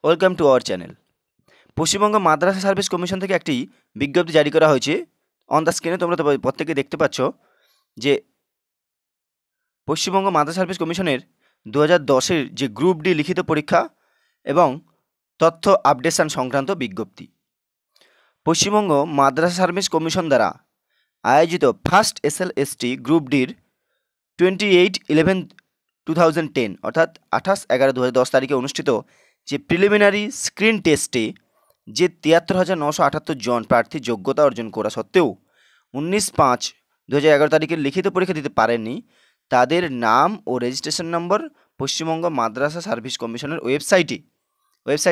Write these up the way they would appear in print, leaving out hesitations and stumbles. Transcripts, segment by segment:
Welcome to our channel. Paschimbanga মাদ্রাসা service commission থেকে একটি বিজ্ঞপ্তি জারি করা হয়েছে। অন দ্য স্ক্রিনে তোমরা প্রত্যেকে দেখতে পাচ্ছ যে পশ্চিমবঙ্গ মাদ্রাসা সার্ভিস কমিশনের 2010-এর যে গ্রুপ ডি লিখিত পরীক্ষা এবং তথ্য আপডেশন সংক্রান্ত বিজ্ঞপ্তি। পশ্চিমবঙ্গ মাদ্রাসা সার্ভিস কমিশন দ্বারা আয়োজিত ফার্স্ট SLST গ্রুপ ডির 28/11/2010 অর্থাৎ 28/11/2010 তারিখে অনুষ্ঠিত যে প্রিলিমিনারি স্ক্রিন টেস্টে যে 73,978 জন প্রার্থী যোগ্যতা অর্জন করা সত্ত্বেও 19/5/2011 তারিখের লিখিত পরীক্ষা দিতে পারেননি, তাদের নাম ও রেজিস্ট্রেশন নম্বর পশ্চিমবঙ্গ মাদ্রাসা সার্ভিস কমিশনের ওয়েবসাইট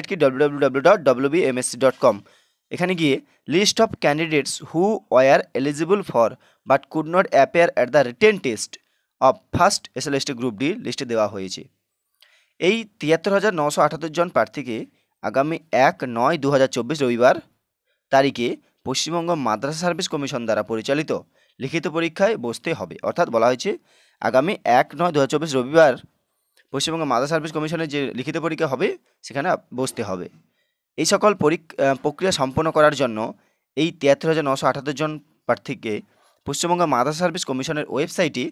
কি www.wbmsc.com, এখানে গিয়ে list of candidates who were eligible for but could not appear at the written test of first SLST group D লিস্টে দেওয়া হয়েছে। এই 73,978 জন প্রার্থীকে আগামী 1/9/2024 রবিবার তারিখে পশ্চিমবঙ্গ মাদ্রাসা সার্ভিস কমিশন দ্বারা পরিচালিত লিখিত পরীক্ষায় বসতে হবে। অর্থাৎ বলা হয়েছে আগামী 1/9/2024 রবিবার পশ্চিমবঙ্গ মাদ্রাসা সার্ভিস কমিশনের যে লিখিত পরীক্ষা হবে সেখানে বসতে হবে। এই সকল প্রক্রিয়া সম্পন্ন করার জন্য এই 73,978 জন প্রার্থীকে পশ্চিমবঙ্গ মাদ্রাসা সার্ভিস কমিশনের ওয়েবসাইটে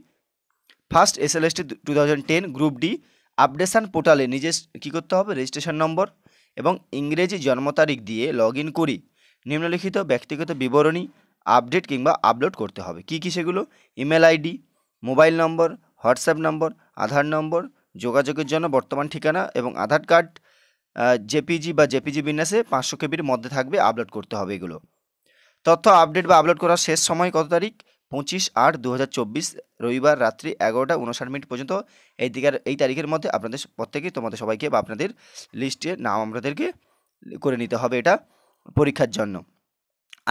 first SLST 2010 group D updation পোর্টালে নিজের কী করতে হবে, রেজিস্ট্রেশন নম্বর এবং ইংরেজি জন্ম তারিখ দিয়ে লগ ইন করি নিম্নলিখিত ব্যক্তিগত বিবরণী আপডেট কিংবা আপলোড করতে হবে। কি কি সেগুলো? Email ID, mobile number, WhatsApp number, Aadhaar number, যোগাযোগের জন্য বর্তমান ঠিকানা এবং আধার কার্ড জেপিজি বিন্যাসে 500 কেবির মধ্যে থাকবে, আপলোড করতে হবে এগুলো। তথ্য আপডেট বা আপলোড করার শেষ সময় কত তারিখ? 25/8/2024 রবিবার রাত্রি 11:59 পর্যন্ত। এই তারিখের মধ্যে আপনাদের প্রত্যেকেই তোমাদের সবাইকে বা আপনাদের লিস্টে নাম আপনাদেরকে করে নিতে হবে এটা পরীক্ষার জন্য।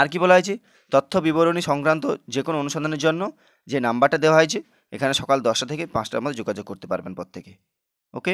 আর কি বলা হয়েছে? তথ্য বিবরণী সংক্রান্ত যে কোনো অনুসন্ধানের জন্য যে নাম্বারটা দেওয়া হয়েছে এখানে সকাল 10টা থেকে 5টার মধ্যে যোগাযোগ করতে পারবেন প্রত্যেকে। ওকে।